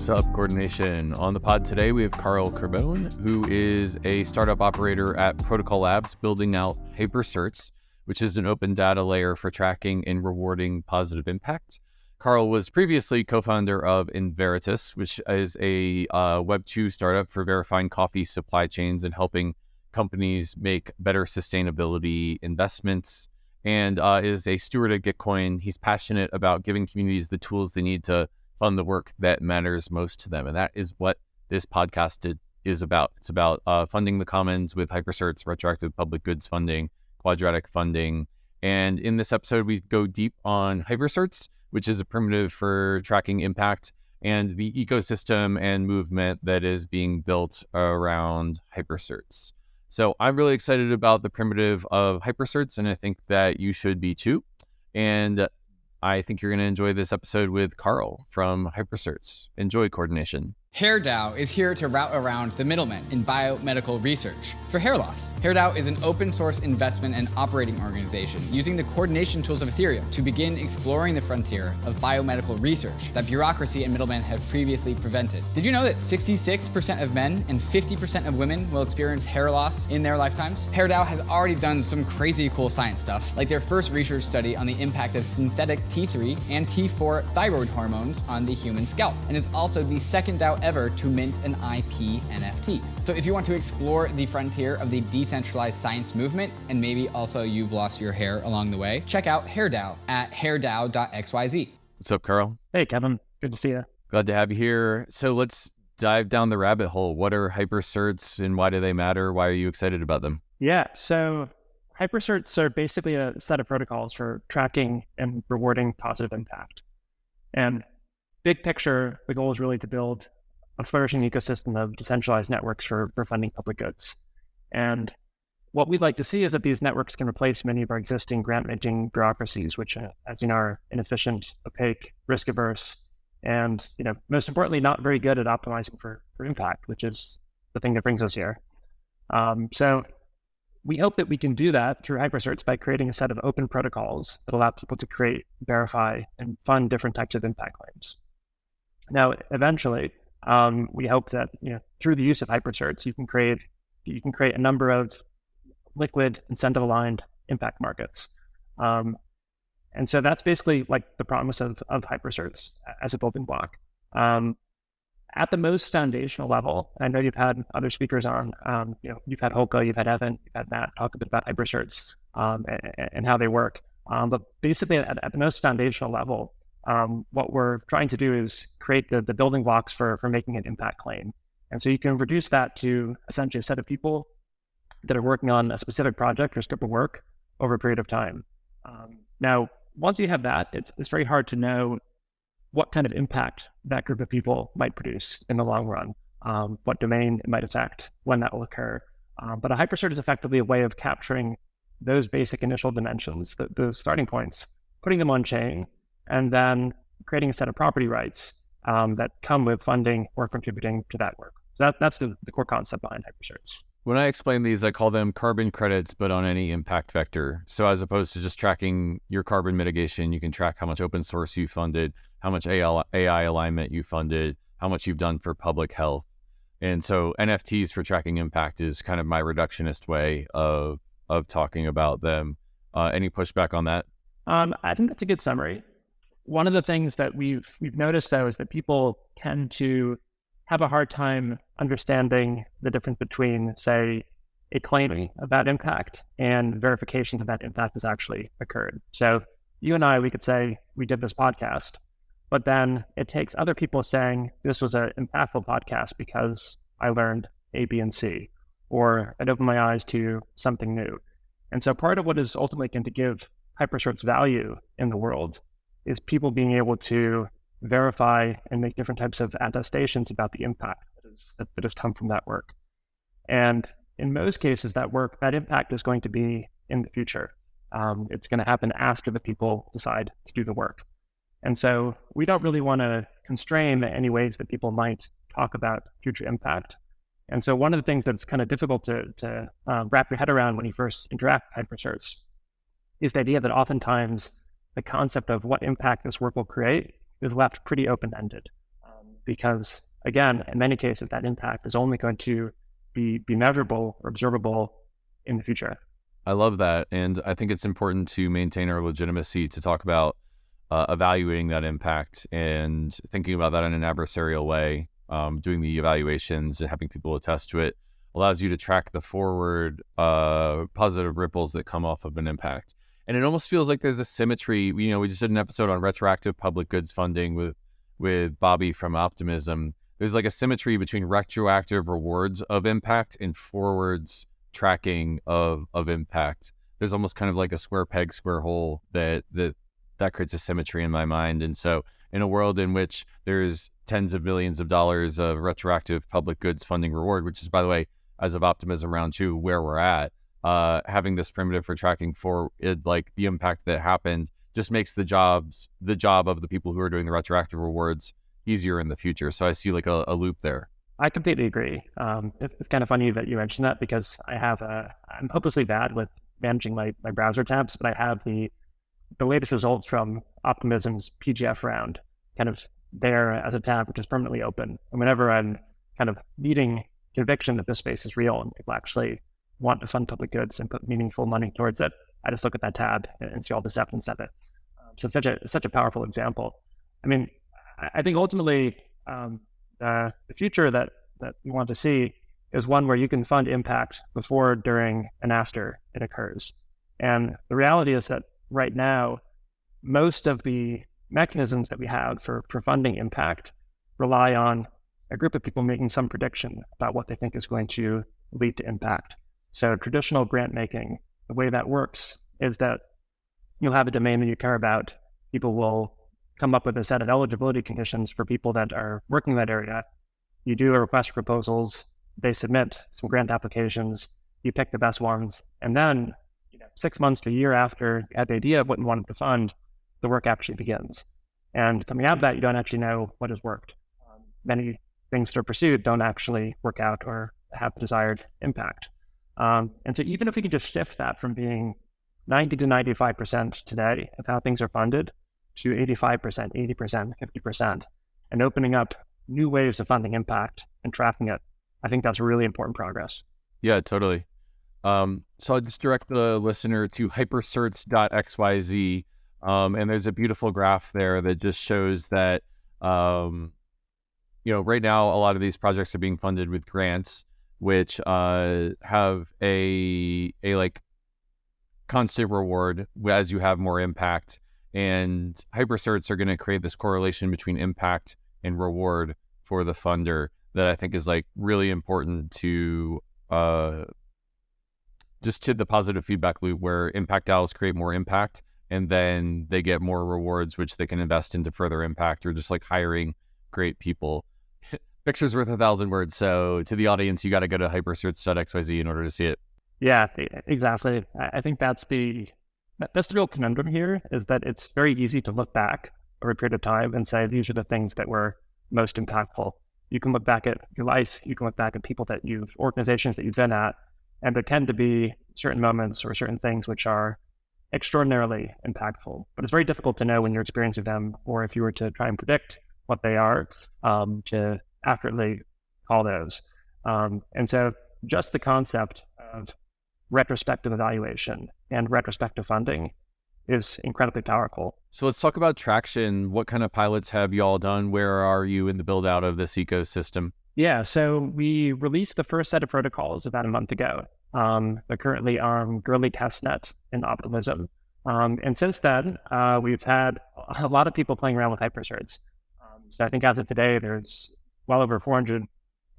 What's up, Coordination? On the pod today, we have Carl Cervone, who is a startup operator at Protocol Labs, building out Hypercerts, which is an open data layer for tracking and rewarding positive impact. Carl was previously co-founder of Inveritus, which is a Web2 startup for verifying coffee supply chains and helping companies make better sustainability investments, and is a steward at Gitcoin. He's passionate about giving communities the tools they need to fund the work that matters most to them. And that is what this podcast is about. It's about funding the commons with Hypercerts, retroactive public goods funding, quadratic funding. And in this episode, we go deep on Hypercerts, which is a primitive for tracking impact, and the ecosystem and movement that is being built around Hypercerts. So I'm really excited about the primitive of Hypercerts, and I think that you should be too. And I think you're going to enjoy this episode with Carl from Hypercerts. Enjoy, Coordination. HAIRDAO is here to route around the middlemen in biomedical research for hair loss. HAIRDAO is an open source investment and operating organization using the coordination tools of Ethereum to begin exploring the frontier of biomedical research that bureaucracy and middlemen have previously prevented. Did you know that 66% of men and 50% of women will experience hair loss in their lifetimes? HAIRDAO has already done some crazy cool science stuff, like their first research study on the impact of synthetic T3 and T4 thyroid hormones on the human scalp, and is also the second DAO ever to mint an IP NFT. So if you want to explore the frontier of the decentralized science movement, and maybe also you've lost your hair along the way, check out HAIRDAO at hairdao.xyz. What's up, Carl? Hey, Kevin. Good to see you. Glad to have you here. So let's dive down the rabbit hole. What are Hypercerts and why do they matter? Why are you excited about them? Yeah, so Hypercerts are basically a set of protocols for tracking and rewarding positive impact. And big picture, the goal is really to build a flourishing ecosystem of decentralized networks for funding public goods. And what we'd like to see is that these networks can replace many of our existing grant-making bureaucracies, which, as you know, are inefficient, opaque, risk-averse, and, most importantly, not very good at optimizing for impact, which is the thing that brings us here. So we hope that we can do that through Hypercerts by creating a set of open protocols that allow people to create, verify, and fund different types of impact claims. Now, eventually, we hope that through the use of Hypercerts, you can create a number of liquid, incentive-aligned impact markets, and so that's basically like the promise of Hypercerts as a building block. At the most foundational level, I know you've had other speakers on. You've had Holka, you've had Evan, you've had Matt talk a bit about Hypercerts and how they work. But basically, at the most foundational level, what we're trying to do is create the building blocks for making an impact claim. And so you can reduce that to essentially a set of people that are working on a specific project or scope of work over a period of time. Now, once you have that, it's very hard to know what kind of impact that group of people might produce in the long run, what domain it might affect, when that will occur. But a Hypercert is effectively a way of capturing those basic initial dimensions, those starting points, putting them on chain, and then creating a set of property rights that come with funding or contributing to that work. So that's the core concept behind Hypercerts. When I explain these, I call them carbon credits, but on any impact vector. So as opposed to just tracking your carbon mitigation, you can track how much open source you funded, how much AI alignment you funded, how much you've done for public health. And so NFTs for tracking impact is kind of my reductionist way of talking about them. Any pushback on that? I think that's a good summary. One of the things that we've noticed, though, is that people tend to have a hard time understanding the difference between, say, a claim about impact and verification that impact has actually occurred. So you and I, we could say we did this podcast, but then it takes other people saying this was an impactful podcast because I learned A, B, and C, or it opened my eyes to something new. And so part of what is ultimately going to give Hypercerts value in the world is people being able to verify and make different types of attestations about the impact that has come from that work. And in most cases, that impact is going to be in the future. It's going to happen after the people decide to do the work. And so we don't really want to constrain any ways that people might talk about future impact. And so one of the things that's kind of difficult to wrap your head around when you first interact with Hypercerts is the idea that oftentimes the concept of what impact this work will create is left pretty open-ended. because, again, in many cases, that impact is only going to be measurable or observable in the future. I love that. And I think it's important to maintain our legitimacy to talk about evaluating that impact and thinking about that in an adversarial way. Doing the evaluations and having people attest to it allows you to track the forward positive ripples that come off of an impact. And it almost feels like there's a symmetry. We just did an episode on retroactive public goods funding with Bobby from Optimism. There's like a symmetry between retroactive rewards of impact and forwards tracking of impact. There's almost kind of like a square peg, square hole that creates a symmetry in my mind. And so in a world in which there's tens of millions of dollars of retroactive public goods funding reward, which is, by the way, as of Optimism round 2, where we're at, having this primitive for tracking for it, like the impact that happened, just makes the job of the people who are doing the retroactive rewards easier in the future. So I see like a loop there. I completely agree. It's kind of funny that you mentioned that, because I'm hopelessly bad with managing my browser tabs, but I have the latest results from Optimism's PGF round kind of there as a tab, which is permanently open. And whenever I'm kind of needing conviction that this space is real and people actually want to fund public goods and put meaningful money towards it, I just look at that tab and see all this evidence of it. So it's such a powerful example. I mean, I think ultimately the future that we want to see is one where you can fund impact before, during, and after it occurs. And the reality is that right now, most of the mechanisms that we have for funding impact rely on a group of people making some prediction about what they think is going to lead to impact. So traditional grant making, the way that works is that you'll have a domain that you care about. People will come up with a set of eligibility conditions for people that are working in that area. You do a request for proposals, they submit some grant applications, you pick the best ones, and then 6 months to a year after you had the idea of what you wanted to fund, the work actually begins. And coming out of that, you don't actually know what has worked. Many things that are pursued don't actually work out or have the desired impact. And so even if we can just shift that from being 90 to 95% today of how things are funded to 85%, 80%, 50%, and opening up new ways of funding impact and tracking it, I think that's really important progress. Yeah, totally. So I'll just direct the listener to hypercerts.xyz. And there's a beautiful graph there that just shows that, right now, a lot of these projects are being funded with grants, which have a like constant reward as you have more impact. And hypercerts are going to create this correlation between impact and reward for the funder that I think is like really important to just to the positive feedback loop, where impact DAOs create more impact and then they get more rewards, which they can invest into further impact, or just like hiring great people. Picture's worth 1,000 words. So to the audience, you got to go to hypercerts.xyz in order to see it. Yeah, exactly. I think that's the real conundrum here, is that it's very easy to look back over a period of time and say, these are the things that were most impactful. You can look back at your life, you can look back at organizations that you've been at, and there tend to be certain moments or certain things which are extraordinarily impactful. But it's very difficult to know when you're experiencing them, or if you were to try and predict what they are, to accurately call those. And so just the concept of retrospective evaluation and retrospective funding is incredibly powerful. So let's talk about traction. What kind of pilots have you all done? Where are you in the build out of this ecosystem? Yeah, so we released the first set of protocols about a month ago. They're currently on early testnet in Optimism. And since then, we've had a lot of people playing around with hypercerts. So I think as of today, there's well over 400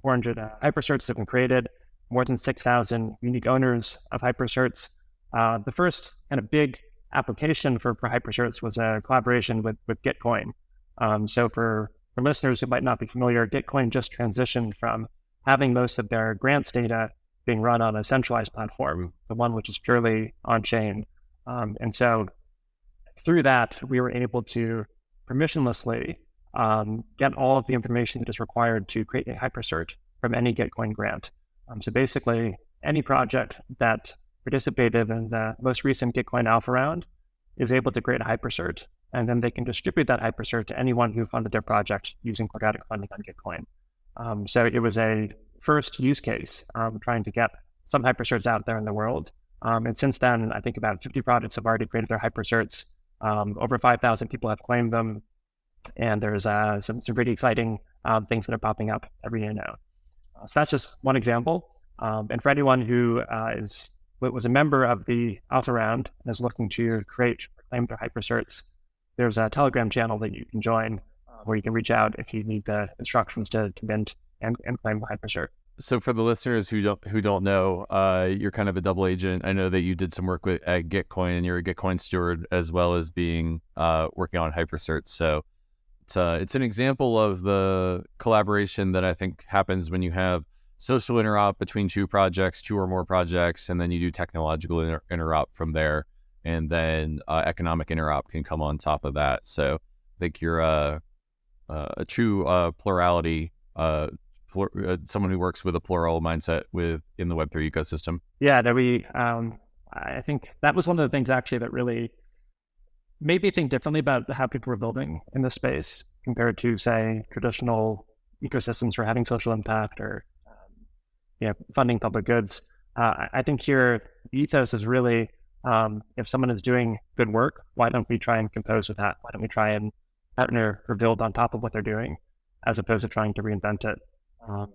hypercerts that have been created, more than 6,000 unique owners of hypercerts. The first kind of big application for hypercerts was a collaboration with Gitcoin. So for listeners who might not be familiar, Gitcoin just transitioned from having most of their grants data being run on a centralized platform, the one which is purely on-chain. And so through that, we were able to permissionlessly get all of the information that is required to create a hypercert from any Gitcoin grant. So basically, any project that participated in the most recent Gitcoin Alpha round is able to create a hypercert and then they can distribute that hypercert to anyone who funded their project using quadratic funding on Gitcoin. So it was a first use case trying to get some hypercerts out there in the world. And since then, I think about 50 projects have already created their hypercerts. Over 5,000 people have claimed them. And there's some pretty exciting things that are popping up every year now. So that's just one example. And for anyone who was a member of the alpha round and is looking to create or claim their hypercerts, there's a Telegram channel that you can join where you can reach out if you need the instructions to mint and claim the hypercert. So for the listeners who don't know, you're kind of a double agent. I know that you did some work at Gitcoin, and you're a Gitcoin steward as well as being working on hypercerts. So it's an example of the collaboration that I think happens when you have social interop between two or more projects, and then you do technological interop from there, and then economic interop can come on top of that. So I think you're a true plurality, someone who works with a plural mindset in the Web3 ecosystem. Yeah, I think that was one of the things actually that really made me think differently about how people were building in this space compared to, say, traditional ecosystems for having social impact or funding public goods. I think here the ethos is really, if someone is doing good work, why don't we try and compose with that? Why don't we try and partner or build on top of what they're doing, as opposed to trying to reinvent it?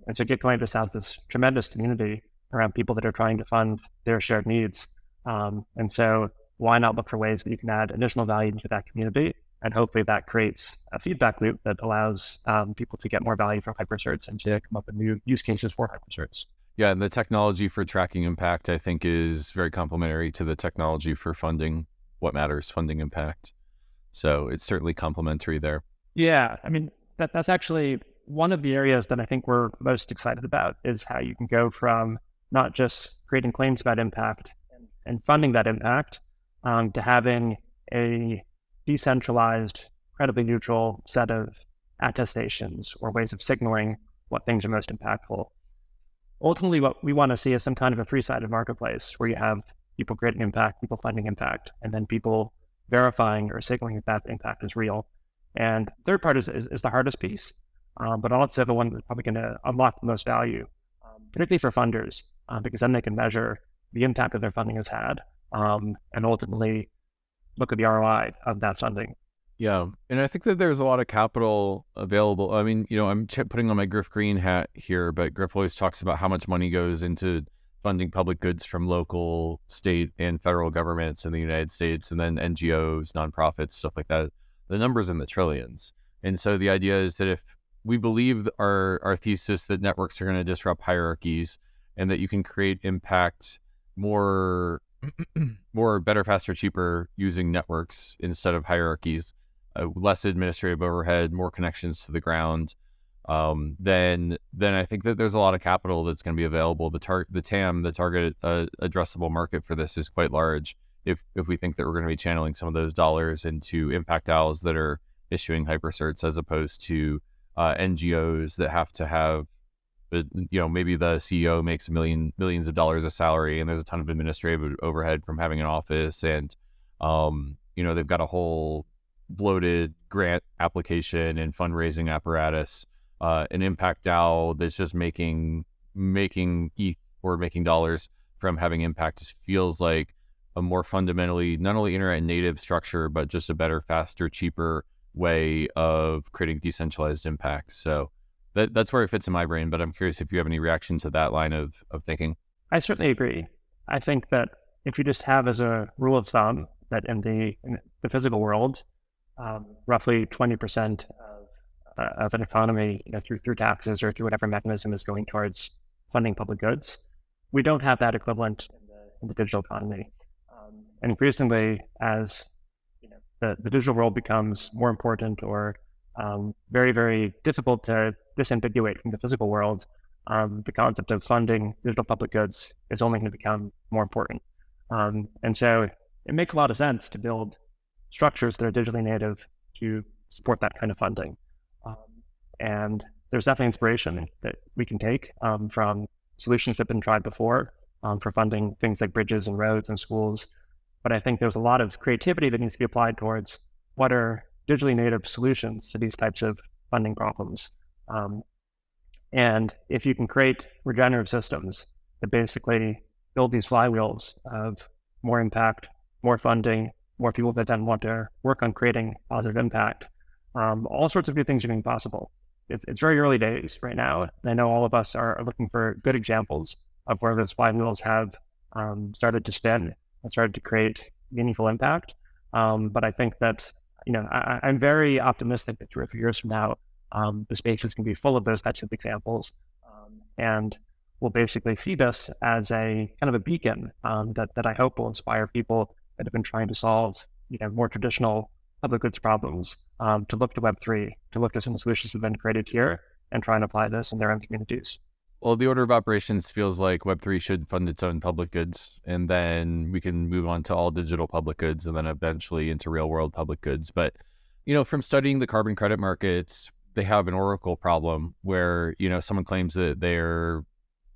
And so Gitcoin just has this tremendous community around people that are trying to fund their shared needs. And so why not look for ways that you can add additional value to that community? And hopefully that creates a feedback loop that allows people to get more value from hypercerts and to come up with new use cases for hypercerts. Yeah, and the technology for tracking impact, I think, is very complementary to the technology for funding what matters, funding impact. So it's certainly complementary there. Yeah, I mean, that's actually one of the areas that I think we're most excited about, is how you can go from not just creating claims about impact and funding that impact to having a decentralized, incredibly neutral set of attestations or ways of signaling what things are most impactful. Ultimately, what we want to see is some kind of a three-sided marketplace where you have people creating impact, people funding impact, and then people verifying or signaling that impact is real. And third part is the hardest piece, but also the one that's probably going to unlock the most value, particularly for funders, because then they can measure the impact that their funding has had and ultimately look at the ROI of that funding. Yeah, and I think that there's a lot of capital available. I mean, I'm putting on my Griff Green hat here, but Griff always talks about how much money goes into funding public goods from local, state, and federal governments in the United States, and then NGOs, nonprofits, stuff like that. The number's in the trillions. And so the idea is that if we believe our thesis that networks are going to disrupt hierarchies and that you can create impact more, better, faster, cheaper using networks instead of hierarchies, less administrative overhead, more connections to the ground, then I think that there's a lot of capital that's going to be available. The TAM, the target addressable market for this, is quite large. If we think that we're going to be channeling some of those dollars into impact DAOs that are issuing hypercerts, as opposed to NGOs that have to have, maybe the CEO makes millions of dollars of salary, and there's a ton of administrative overhead from having an office, and they've got a whole bloated grant application and fundraising apparatus. An impact DAO that's just making ETH or making dollars from having impact just feels like a more fundamentally not only internet native structure, but just a better, faster, cheaper way of creating decentralized impact. So that's where it fits in my brain, but I'm curious if you have any reaction to that line of thinking. I certainly agree. I think that if you just have as a rule of thumb that in the physical world, roughly 20% of an economy, through taxes or through whatever mechanism, is going towards funding public goods, we don't have that equivalent in the digital economy. And increasingly, as the digital world becomes more important or very, very difficult to disambiguate from the physical world, the concept of funding digital public goods is only going to become more important. And so it makes a lot of sense to build structures that are digitally native to support that kind of funding. And there's definitely inspiration that we can take from solutions that have been tried before for funding things like bridges and roads and schools. But I think there's a lot of creativity that needs to be applied towards what are digitally native solutions to these types of funding problems. And if you can create regenerative systems that basically build these flywheels of more impact, more funding, more people that then want to work on creating positive impact, all sorts of good things are being possible. It's very early days right now. And I know all of us are looking for good examples of where those flywheels have started to spin and started to create meaningful impact. But I think that, I'm very optimistic that 2 or 3 years from now, the space is going to be full of those types of examples. And we'll basically see this as a kind of a beacon that I hope will inspire people that have been trying to solve, more traditional public goods problems to look to Web3, to look at some of the solutions that have been created here and try and apply this in their own communities. Well, the order of operations feels like Web3 should fund its own public goods, and then we can move on to all digital public goods and then eventually into real world public goods. But, from studying the carbon credit markets, they have an oracle problem where, someone claims that they're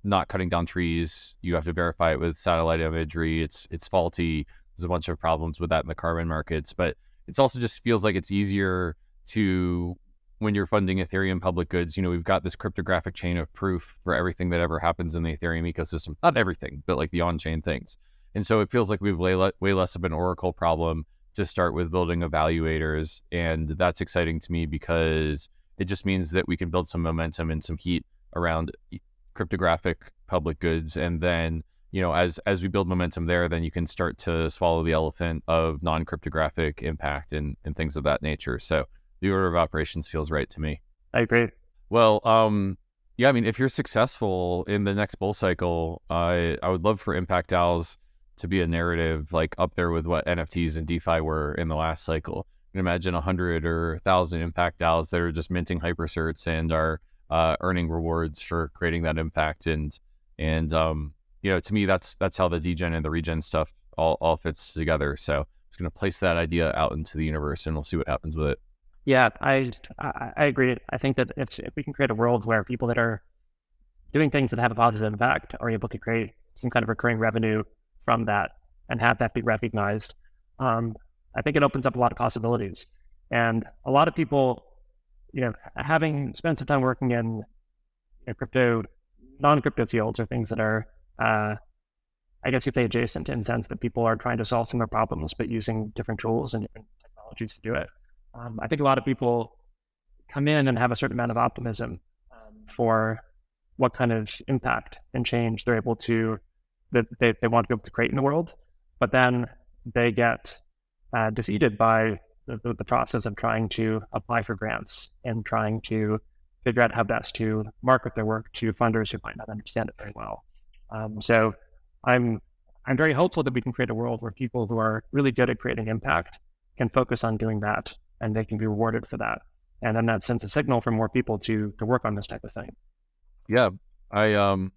not cutting down trees. You have to verify it with satellite imagery. It's faulty. There's a bunch of problems with that in the carbon markets, but it's also just feels like it's easier to, when you're funding Ethereum public goods, we've got this cryptographic chain of proof for everything that ever happens in the Ethereum ecosystem. Not everything, but like the on-chain things. And so it feels like we have way less of an oracle problem to start with building evaluators. And that's exciting to me because it just means that we can build some momentum and some heat around cryptographic public goods. And then, as we build momentum there, then you can start to swallow the elephant of non-cryptographic impact and things of that nature. So the order of operations feels right to me. I agree. Well, yeah, I mean, if you're successful in the next bull cycle, I would love for impact DAOs to be a narrative like up there with what NFTs and DeFi were in the last cycle. You can imagine 100 or 1,000 impact DAOs that are just minting hypercerts and are earning rewards for creating that impact. And to me, that's how the degen and the regen stuff all fits together. So I'm just going to place that idea out into the universe and we'll see what happens with it. Yeah, I agree. I think that if we can create a world where people that are doing things that have a positive impact are able to create some kind of recurring revenue from that and have that be recognized, I think it opens up a lot of possibilities. And a lot of people, having spent some time working in crypto, non-crypto fields or things that are, I guess you could say adjacent in the sense that people are trying to solve similar problems, but using different tools and different technologies to do it. I think a lot of people come in and have a certain amount of optimism for what kind of impact and change they're able to, that they want to be able to create in the world, but then they get defeated by the process of trying to apply for grants and trying to figure out how best to market their work to funders who might not understand it very well. So I'm very hopeful that we can create a world where people who are really good at creating impact can focus on doing that, and they can be rewarded for that. And then that sends a signal for more people to work on this type of thing. Yeah, I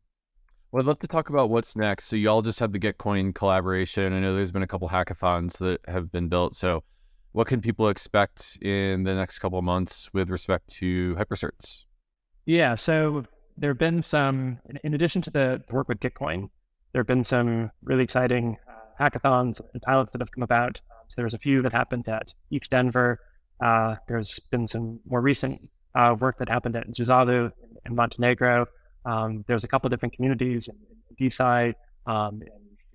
would love to talk about what's next. So y'all just had the Gitcoin collaboration. I know there's been a couple hackathons that have been built. So what can people expect in the next couple of months with respect to hypercerts? Yeah, so there have been some, in addition to the work with Gitcoin, there have been some really exciting hackathons and pilots that have come about. So there's a few that happened at ETH Denver. There's been some more recent work that happened at Zuzalu in Montenegro. There's a couple of different communities in DeSci and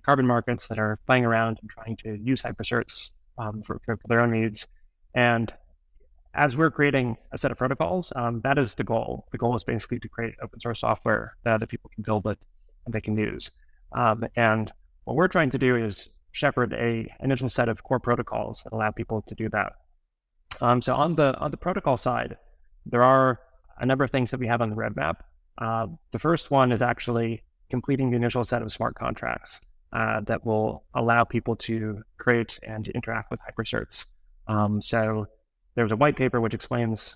carbon markets that are playing around and trying to use hypercerts for their own needs. And as we're creating a set of protocols, that is the goal. The goal is basically to create open source software that people can build with and they can use. And what we're trying to do is shepherd an initial set of core protocols that allow people to do that. So on the protocol side, there are a number of things that we have on the roadmap. The first one is actually completing the initial set of smart contracts that will allow people to create and interact with hypercerts. So there's a white paper which explains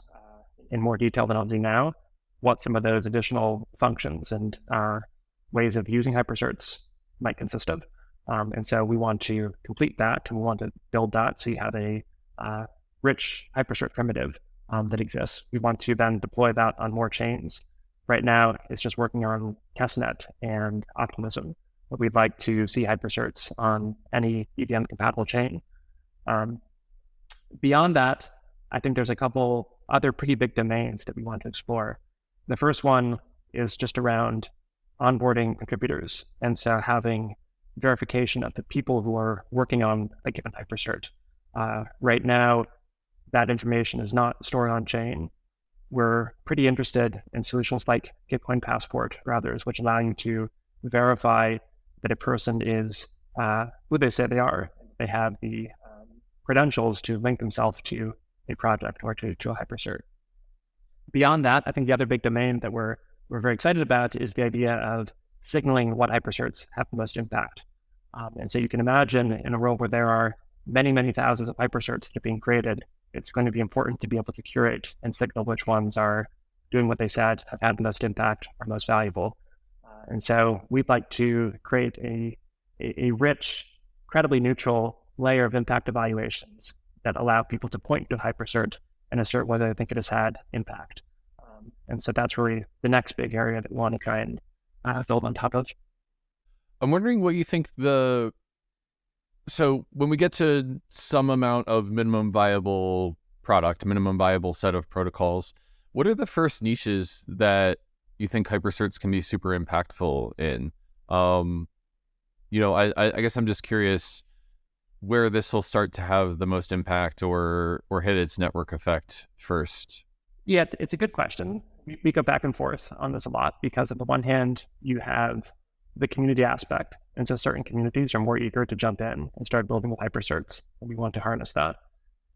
in more detail than I'll do now what some of those additional functions and ways of using hypercerts might consist of. And so we want to complete that, and we want to build that so you have a rich hypercert primitive that exists. We want to then deploy that on more chains. Right now, it's just working on testnet and optimism, but we'd like to see hypercerts on any EVM compatible chain. Beyond that, I think there's a couple other pretty big domains that we want to explore. The first one is just around onboarding contributors. And so having verification of the people who are working on a given hypercert. Right now, that information is not stored on chain. We're pretty interested in solutions like Gitcoin Passport or others, which allow you to verify that a person is who they say they are. They have the credentials to link themselves to a project or to a hypercert. Beyond that, I think the other big domain that we're very excited about is the idea of signaling what hypercerts have the most impact. And so you can imagine in a world where there are many, many thousands of hypercerts that are being created, it's going to be important to be able to curate and signal which ones are doing what they said, have had the most impact, are most valuable. And so we'd like to create a rich, credibly neutral layer of impact evaluations that allow people to point to a hypercert and assert whether they think it has had impact. And so that's really the next big area that we want to try and build on top of. I'm wondering what you think so when we get to some amount of minimum viable product, minimum viable set of protocols, what are the first niches that you think hypercerts can be super impactful in? I guess I'm just curious where this will start to have the most impact or hit its network effect first. Yeah, it's a good question. We go back and forth on this a lot because on the one hand, you have the community aspect. And so certain communities are more eager to jump in and start building with hypercerts, and we want to harness that.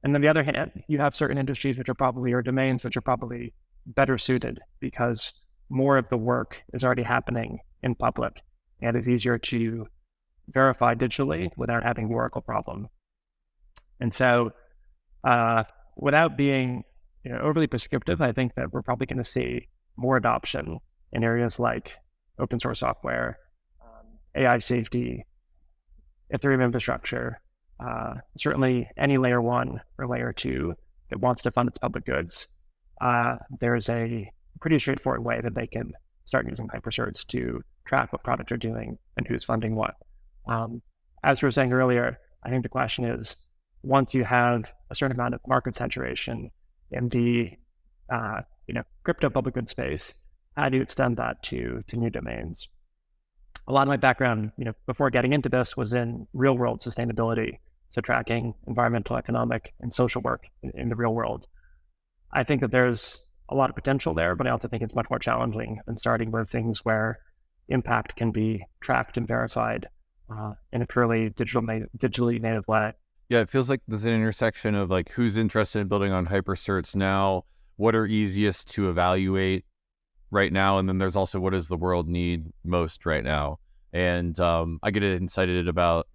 And on the other hand, you have certain industries or domains which are probably better suited because more of the work is already happening in public and it's easier to verify digitally without having the Oracle problem. And so without being overly prescriptive, I think that we're probably going to see more adoption in areas like open source software, AI safety, Ethereum infrastructure, certainly any layer 1 or layer 2 that wants to fund its public goods. There's a pretty straightforward way that they can start using hypercerts to track what products are doing and who's funding what. As we were saying earlier, I think the question is, once you have a certain amount of market saturation in the crypto public good space, how do you extend that to new domains? A lot of my background, before getting into this, was in real world sustainability, so tracking environmental, economic, and social work in the real world. I think that there's a lot of potential there, but I also think it's much more challenging than starting with things where impact can be tracked and verified in a purely digitally native way. Yeah, it feels like there's an intersection of like who's interested in building on hypercerts now, what are easiest to evaluate right now, and then there's also what does the world need most right now. And I get excited about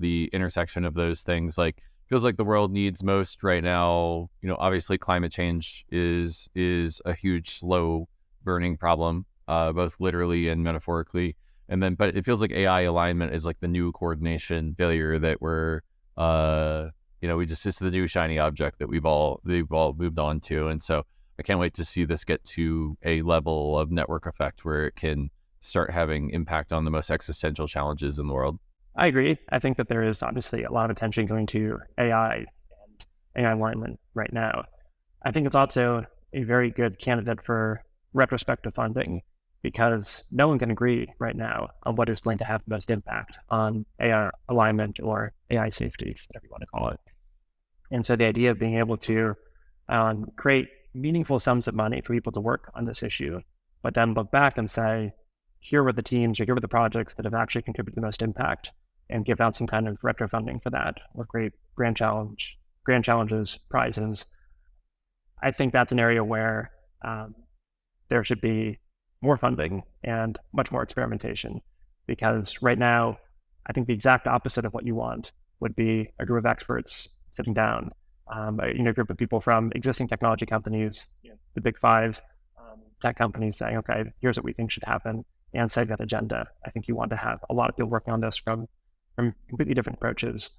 the intersection of those things. Like feels like the world needs most right now. Obviously climate change is a huge, slow burning problem, both literally and metaphorically. And then, but it feels like AI alignment is like the new coordination failure that it's the new shiny object that they've all moved on to. And so I can't wait to see this get to a level of network effect where it can start having impact on the most existential challenges in the world. I agree. I think that there is obviously a lot of attention going to AI and AI alignment right now. I think it's also a very good candidate for retrospective funding because no one can agree right now on what is going to have the most impact on AI alignment or AI safety, whatever you want to call it. And so the idea of being able to create meaningful sums of money for people to work on this issue, but then look back and say, here were the teams or here were the projects that have actually contributed the most impact and give out some kind of retro funding for that or create grand challenges, prizes. I think that's an area where there should be more funding and much more experimentation because right now, I think the exact opposite of what you want would be a group of experts sitting down, a group of people from existing technology companies, the big 5 tech companies saying, okay, here's what we think should happen and setting that agenda. I think you want to have a lot of people working on this from completely different approaches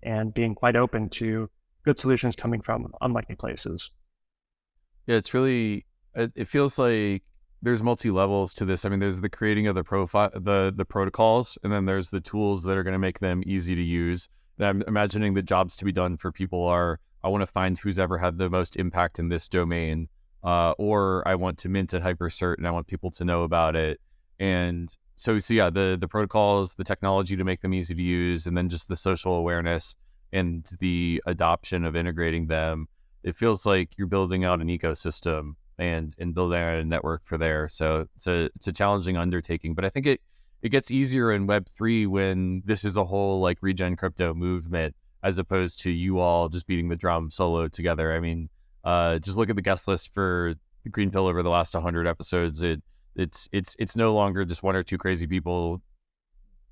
and being quite open to good solutions coming from unlikely places. Yeah, it's really, it feels like there's multi-levels to this. I mean, there's the creating of the profile, the protocols, and then there's the tools that are going to make them easy to use. And I'm imagining the jobs to be done for people are, I want to find who's ever had the most impact in this domain, or I want to mint a hypercert and I want people to know about it. And so yeah, the protocols, the technology to make them easy to use, and then just the social awareness and the adoption of integrating them. It feels like you're building out an ecosystem and building out a network for there. So it's a challenging undertaking, but I think it gets easier in Web3 when this is a whole like regen crypto movement, as opposed to you all just beating the drum solo together. I mean, just look at the guest list for the GreenPilled over the last 100 episodes. It's no longer just one or two crazy people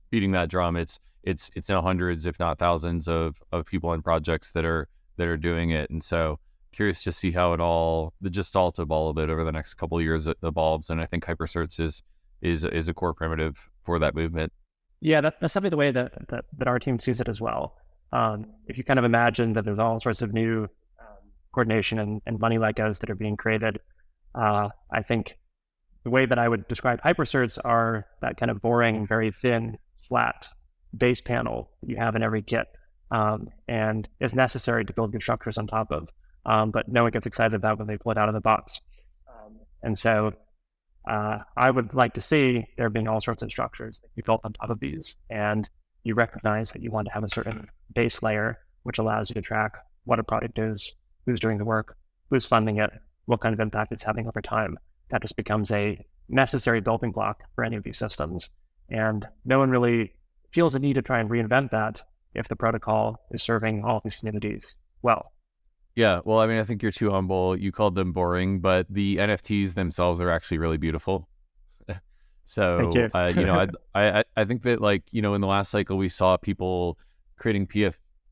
beating that drum. It's now hundreds, if not thousands of people and projects that are doing it. And so curious to see how the gestalt of all of it over the next couple of years evolves. And I think Hypercerts is a core primitive for that movement. Yeah, that's definitely the way that our team sees it as well. If you kind of imagine that there's all sorts of new coordination and money Legos that are being created, I think the way that I would describe hypercerts are that kind of boring, very thin, flat base panel that you have in every kit, and is necessary to build good structures on top of, but no one gets excited about when they pull it out of the box. And so I would like to see there being all sorts of structures that you built on top of these, and you recognize that you want to have a certain base layer, which allows you to track what a product is, who's doing the work, who's funding it, what kind of impact it's having over time. That just becomes a necessary building block for any of these systems. And no one really feels a need to try and reinvent that if the protocol is serving all of these communities well. Yeah, well, I mean, I think you're too humble. You called them boring, but the NFTs themselves are actually really beautiful. So, Thank you. I think that, like, in the last cycle, we saw people creating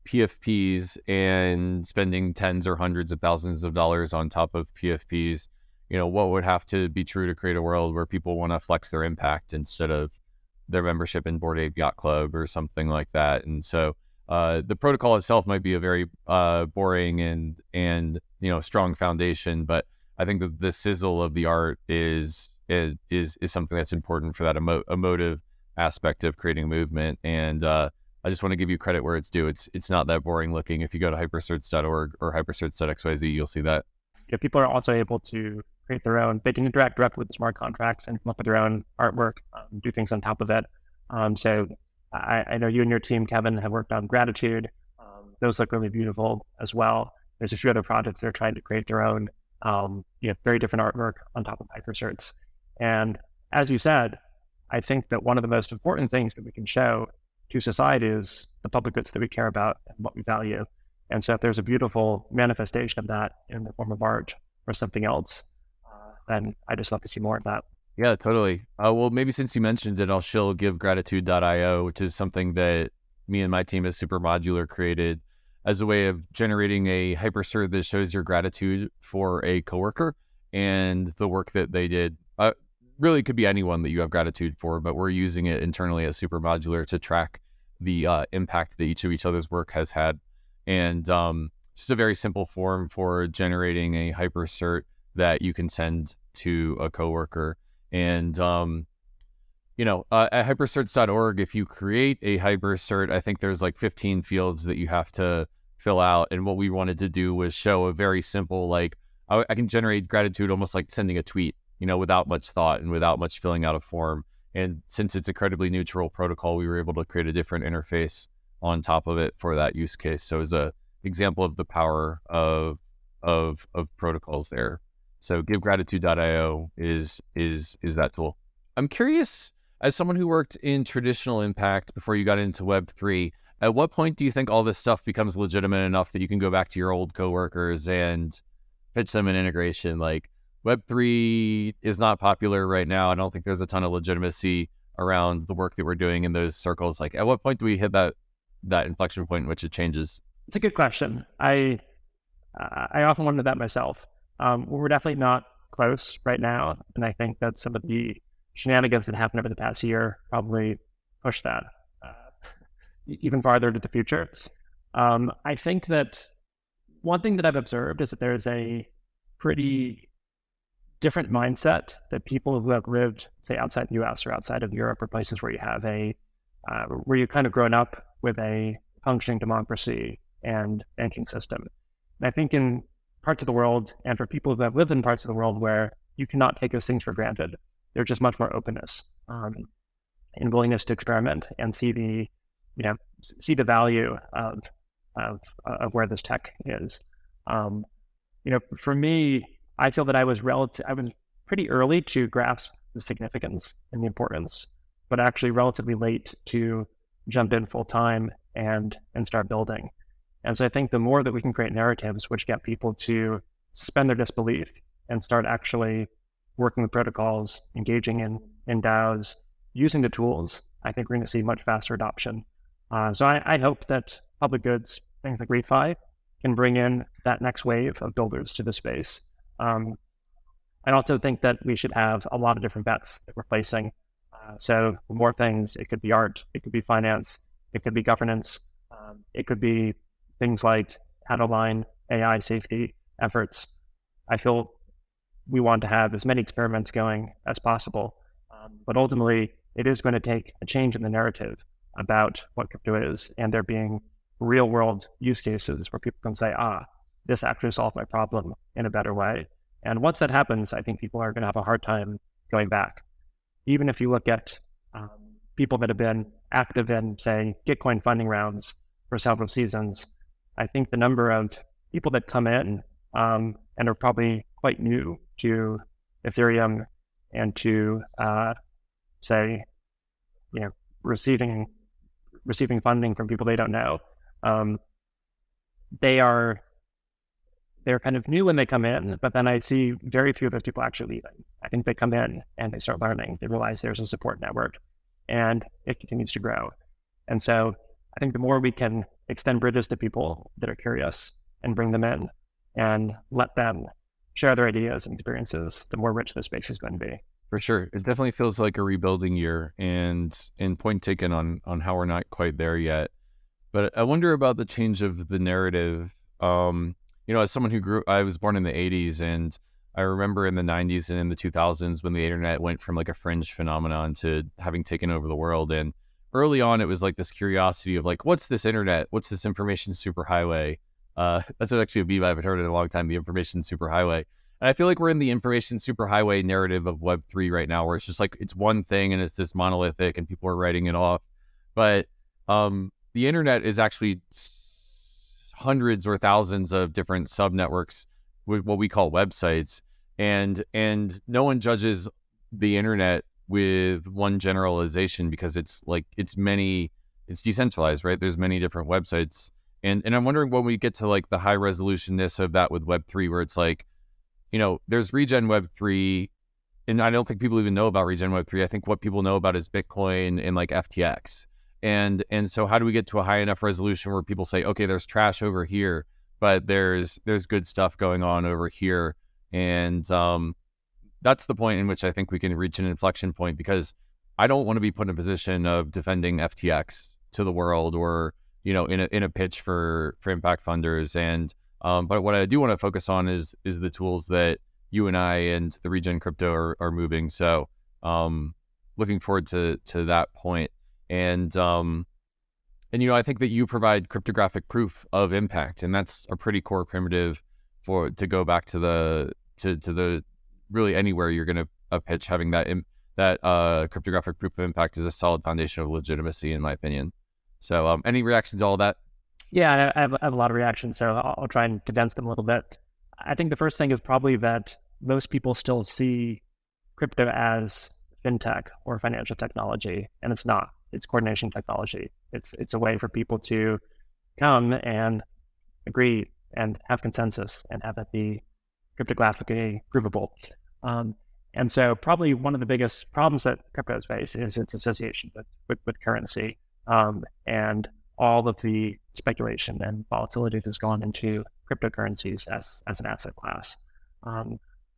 PFPs and spending tens or hundreds of thousands of dollars on top of PFPs. What would have to be true to create a world where people want to flex their impact instead of their membership in Bored Ape Yacht Club or something like that. And so the protocol itself might be a very boring and strong foundation, but I think that the sizzle of the art is something that's important for that emotive aspect of creating a movement. And I just want to give you credit where it's due. It's not that boring looking. If you go to hypercerts.org or hypercerts.xyz, you'll see that. Yeah, people are also able to create their own. They can interact directly with the smart contracts and come up with their own artwork, do things on top of it. So I know you and your team, Kevin, have worked on Gratitude. Those look really beautiful as well. There's a few other projects that are trying to create their own, very different artwork on top of hypercerts. And as you said, I think that one of the most important things that we can show to society is the public goods that we care about and what we value. And so if there's a beautiful manifestation of that in the form of art or something else, then I just love to see more of that. Yeah, totally. Well, maybe since you mentioned it, I'll shill GiveGratitude.io, which is something that me and my team at Super Modular created as a way of generating a hypercert that shows your gratitude for a coworker and the work that they did. Really could be anyone that you have gratitude for, but we're using it internally at Super Modular to track the impact that each of each other's work has had. And just a very simple form for generating a hypercert that you can send to a coworker. And, at hypercerts.org, if you create a hypercert, I think there's like 15 fields that you have to fill out. And what we wanted to do was show a very simple, like, I can generate gratitude almost like sending a tweet, without much thought and without much filling out a form. And since it's incredibly neutral protocol, we were able to create a different interface on top of it for that use case. So as a example of the power of protocols there. So GiveGratitude.io is that tool. I'm curious, as someone who worked in traditional impact before you got into Web3, at what point do you think all this stuff becomes legitimate enough that you can go back to your old coworkers and pitch them an integration? Like, Web3 is not popular right now. I don't think there's a ton of legitimacy around the work that we're doing in those circles. Like, at what point do we hit that inflection point in which it changes? It's a good question. I often wonder that myself. We're definitely not close right now, and I think that some of the shenanigans that happened over the past year probably push that even farther into the future. I think that one thing that I've observed is that there's a pretty different mindset that people who have lived, say, outside the US or outside of Europe or places where you have where you've kind of grown up with a functioning democracy and banking system. And I think in parts of the world, and for people that live in parts of the world where you cannot take those things for granted, there's just much more openness and willingness to experiment and see the value of where this tech is. For me, I feel that I was pretty early to grasp the significance and the importance, but actually relatively late to jump in full time and start building. And so I think the more that we can create narratives which get people to suspend their disbelief and start actually working with protocols, engaging in DAOs, using the tools, I think we're going to see much faster adoption. So I hope that public goods, things like ReFi, can bring in that next wave of builders to the space. I also think that we should have a lot of different bets that we're placing. So more things, it could be art, it could be finance, it could be governance, it could be things like how to align AI safety efforts. I feel we want to have as many experiments going as possible, but ultimately it is going to take a change in the narrative about what crypto is, and there being real world use cases where people can say, this actually solved my problem in a better way. And once that happens, I think people are going to have a hard time going back. Even if you look at people that have been active in, say, Gitcoin funding rounds for several seasons, I think the number of people that come in and are probably quite new to Ethereum and to, receiving funding from people they don't know, they're kind of new when they come in, but then I see very few of those people actually leaving. I think they come in and they start learning. They realize there's a support network and it continues to grow. And so I think the more we can extend bridges to people that are curious and bring them in and let them share their ideas and experiences, the more rich this space is going to be. For sure. It definitely feels like a rebuilding year, and point taken on how we're not quite there yet. But I wonder about the change of the narrative. As someone I was born in the 80s, and I remember in the 90s and in the 2000s when the internet went from like a fringe phenomenon to having taken over the world. And early on, it was like this curiosity of like, what's this internet? What's this information superhighway? That's actually a beat I haven't heard in a long time, the information superhighway. And I feel like we're in the information superhighway narrative of Web3 right now, where it's just like, it's one thing and it's this monolithic and people are writing it off. But the internet is actually hundreds or thousands of different subnetworks with what we call websites, and no one judges the internet with one generalization because it's decentralized, right? There's many different websites, and I'm wondering when we get to like the high resolutionness of that with Web3, where it's like, there's regen Web3, and I don't think people even know about regen Web3. I think what people know about is Bitcoin and like FTX. And so how do we get to a high enough resolution where people say, okay, there's trash over here, but there's good stuff going on over here. And that's the point in which I think we can reach an inflection point, because I don't want to be put in a position of defending FTX to the world or, in a pitch for impact funders. And but what I do want to focus on is the tools that you and I and the Regen Crypto are moving. So looking forward to that point. And I think that you provide cryptographic proof of impact, and that's a pretty core primitive to go back to the really anywhere you're going to pitch. Having that cryptographic proof of impact is a solid foundation of legitimacy, in my opinion. So, any reactions to all of that? Yeah, I have a lot of reactions, so I'll try and condense them a little bit. I think the first thing is probably that most people still see crypto as fintech or financial technology, and it's not. It's coordination technology. It's a way for people to come and agree and have consensus and have that be cryptographically provable. And so probably one of the biggest problems that cryptos face is its association with currency, and all of the speculation and volatility that's gone into cryptocurrencies as an asset class.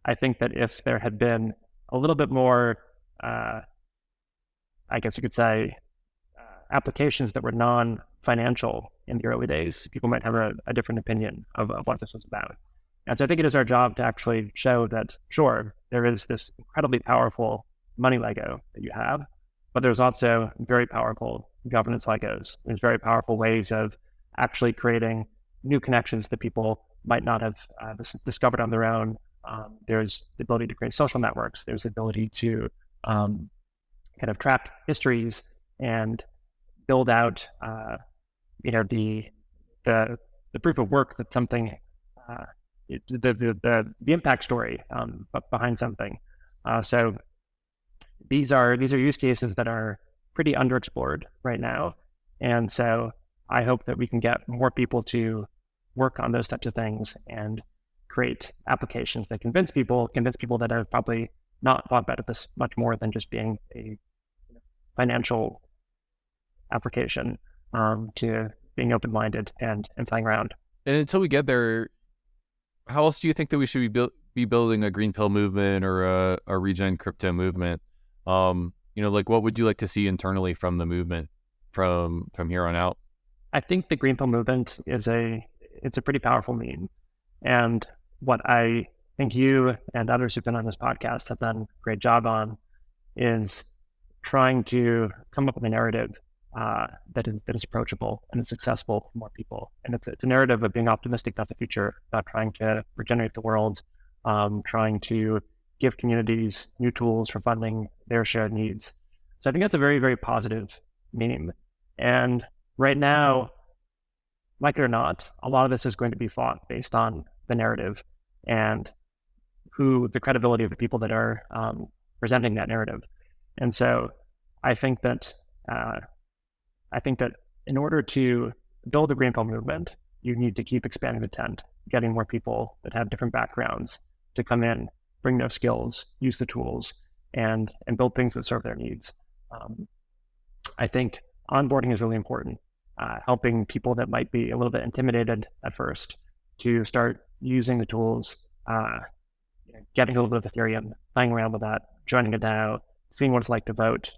I think that if there had been a little bit more, I guess you could say, applications that were non-financial in the early days, people might have a different opinion of what this was about. And so I think it is our job to actually show that, sure, there is this incredibly powerful money Lego that you have, but there's also very powerful governance Legos. There's very powerful ways of actually creating new connections that people might not have discovered on their own. There's the ability to create social networks. There's the ability to kind of track histories and build out, the proof of work that something, the impact story behind something. So these are use cases that are pretty underexplored right now, and so I hope that we can get more people to work on those types of things and create applications that convince people that have probably not thought about this much more than just being a financial application, to being open-minded and playing around. And until we get there, how else do you think that we should be building a green pill movement or a regen crypto movement? Like what would you like to see internally from the movement from here on out? I think the green pill movement it's a pretty powerful meme. And what I think you and others who've been on this podcast have done a great job on is trying to come up with a narrative that is approachable and is accessible for more people. And it's a narrative of being optimistic about the future, about trying to regenerate the world, trying to give communities new tools for funding their shared needs. So I think that's a very, very positive meme. And right now, like it or not, a lot of this is going to be fought based on the narrative and the credibility of the people that are presenting that narrative. And so I think that in order to build a green pill movement, you need to keep expanding the tent, getting more people that have different backgrounds to come in, bring their skills, use the tools, and build things that serve their needs. I think onboarding is really important, helping people that might be a little bit intimidated at first to start using the tools, getting a little bit of Ethereum, playing around with that, joining a DAO, seeing what it's like to vote.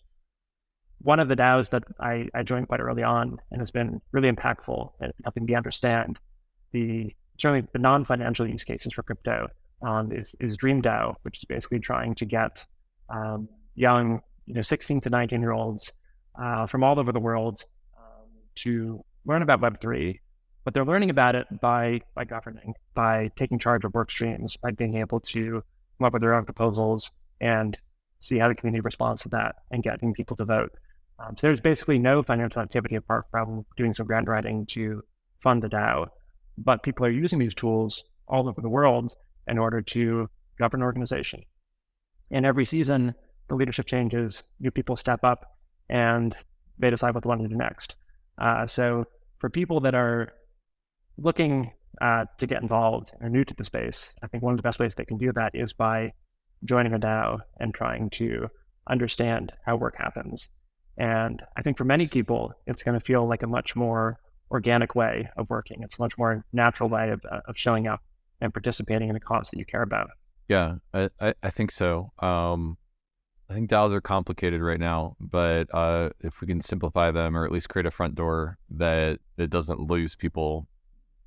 One of the DAOs that I joined quite early on and has been really impactful at helping me understand certainly the non-financial use cases for crypto is DreamDAO, which is basically trying to get young, 16 to 19-year-olds from all over the world to learn about Web3, but they're learning about it by governing, by taking charge of work streams, by being able to come up with their own proposals and see how the community responds to that and getting people to vote. So there's basically no financial activity apart from doing some grant writing to fund the DAO, but people are using these tools all over the world in order to govern an organization. And every season, the leadership changes, new people step up, and they decide what they want to do next. So for people that are looking to get involved and are new to the space, I think one of the best ways they can do that is by joining a DAO and trying to understand how work happens. And I think for many people, it's going to feel like a much more organic way of working. It's a much more natural way of showing up and participating in a cause that you care about. Yeah, I think so. I think DAOs are complicated right now, but if we can simplify them or at least create a front door that doesn't lose people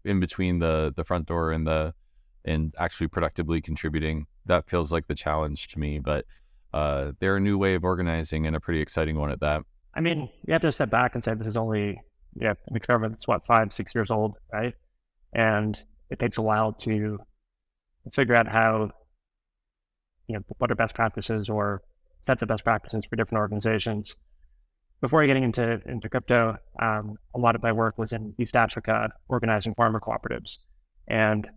in between the front door and actually productively contributing, that feels like the challenge to me. But they're a new way of organizing and a pretty exciting one at that. I mean, you have to step back and say this is only an experiment that's 5-6 years old, right? And it takes a while to figure out how, what are best practices or sets of best practices for different organizations. Before getting into crypto, a lot of my work was in East Africa, organizing farmer cooperatives. And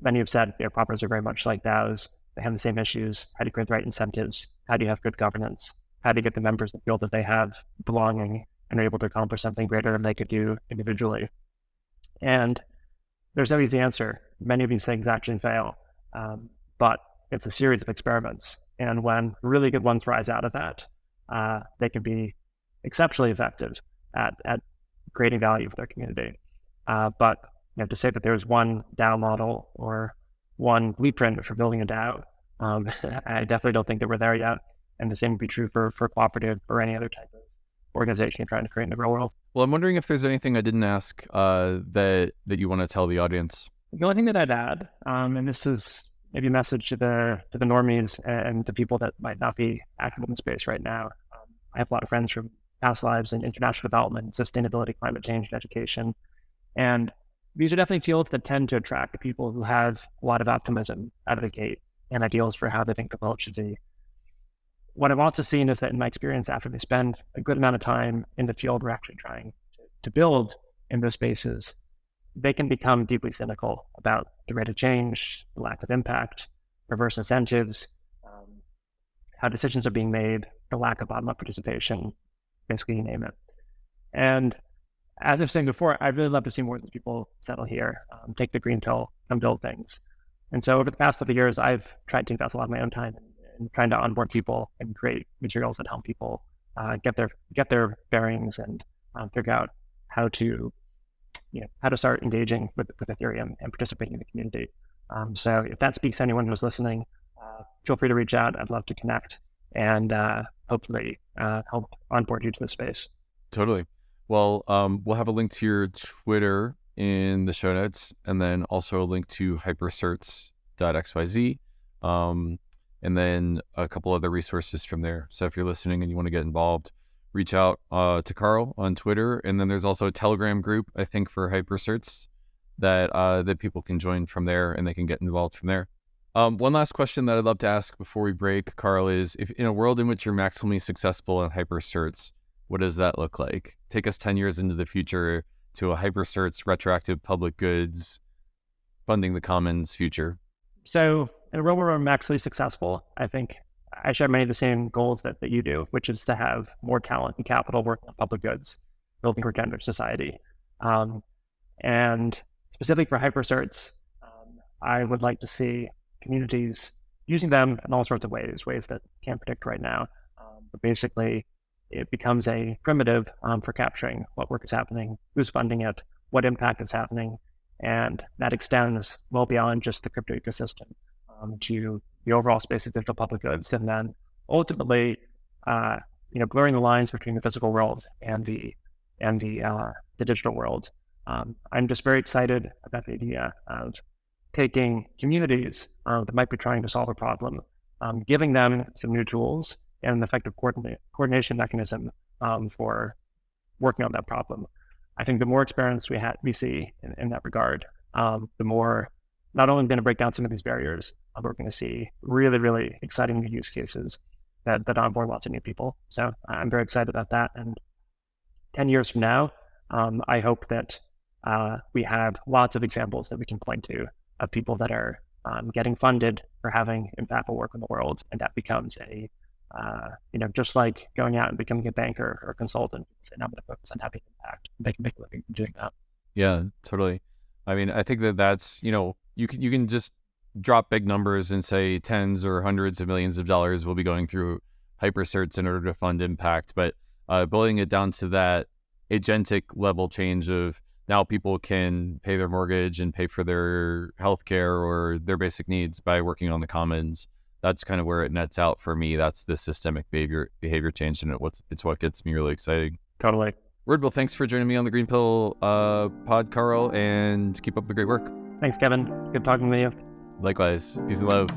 many have said cooperatives are very much like DAOs. They have the same issues. How do you create the right incentives? How do you have good governance? How do you get the members to feel that they have belonging and are able to accomplish something greater than they could do individually? And there's no easy answer. Many of these things actually fail, but it's a series of experiments. And when really good ones rise out of that, they can be exceptionally effective at creating value for their community. But to say that there's one DAO model or one blueprint for building a DAO, I definitely don't think that we're there yet. And the same would be true for cooperative or any other type of organization you're trying to create in the real world. Well, I'm wondering if there's anything I didn't ask that you want to tell the audience. The only thing that I'd add, and this is maybe a message to the normies and the people that might not be active in the space right now. I have a lot of friends from past lives in international development, sustainability, climate change, and education. And these are definitely fields that tend to attract people who have a lot of optimism out of the gate and ideals for how they think the world should be. What I've also seen is that in my experience, after they spend a good amount of time in the field we're actually trying to build in those spaces, they can become deeply cynical about the rate of change, the lack of impact, perverse incentives, how decisions are being made, the lack of bottom-up participation, basically you name it. And as I've said before, I'd really love to see more of these people settle here, take the green pill, and build things. And so over the past couple of years, I've tried to invest a lot of my own time in trying to onboard people and create materials that help people get their bearings and figure out how to start engaging with Ethereum and participating in the community. So if that speaks to anyone who's listening, feel free to reach out. I'd love to connect and hopefully help onboard you to the space. Totally. Well, we'll have a link to your Twitter in the show notes, and then also a link to hypercerts.xyz, and then a couple other resources from there. So if you're listening and you want to get involved, reach out to Carl on Twitter. And then there's also a Telegram group, I think, for Hypercerts that people can join from there, and they can get involved from there. One last question that I'd love to ask before we break, Carl, is if in a world in which you're maximally successful in Hypercerts, what does that look like? Take us 10 years into the future to a Hypercerts retroactive public goods funding the commons future. So in a world where we're maximally successful, I think I share many of the same goals that you do, which is to have more talent and capital working on public goods, building regenerative society. And specifically for Hypercerts, I would like to see communities using them in all sorts of ways that can't predict right now. But basically, it becomes a primitive for capturing what work is happening, who's funding it, what impact is happening, and that extends well beyond just the crypto ecosystem to the overall space of digital public goods, and then ultimately, blurring the lines between the physical world and the digital world. I'm just very excited about the idea of taking communities that might be trying to solve a problem, giving them some new tools and an effective coordination mechanism for working on that problem. I think the more experience we see in that regard, the more not only going to break down some of these barriers, but we're going to see really, really exciting new use cases that onboard lots of new people. So I'm very excited about that. And 10 years from now, I hope that we have lots of examples that we can point to of people that are getting funded for having impactful work in the world. And that becomes just like going out and becoming a banker or a consultant, and I'm going to focus on having impact. They can make a living from doing that. Yeah, totally. I mean, I think that's, you can just drop big numbers and say tens or hundreds of millions of dollars will be going through Hypercerts in order to fund impact. But boiling it down to that agentic level change of now people can pay their mortgage and pay for their healthcare or their basic needs by working on the commons. That's kind of where it nets out for me. That's the systemic behavior change, and it's what gets me really excited. Totally. Word, well, thanks for joining me on the GreenPilled pod, Carl, and keep up the great work. Thanks, Kevin. Good talking with you. Likewise. Peace and love.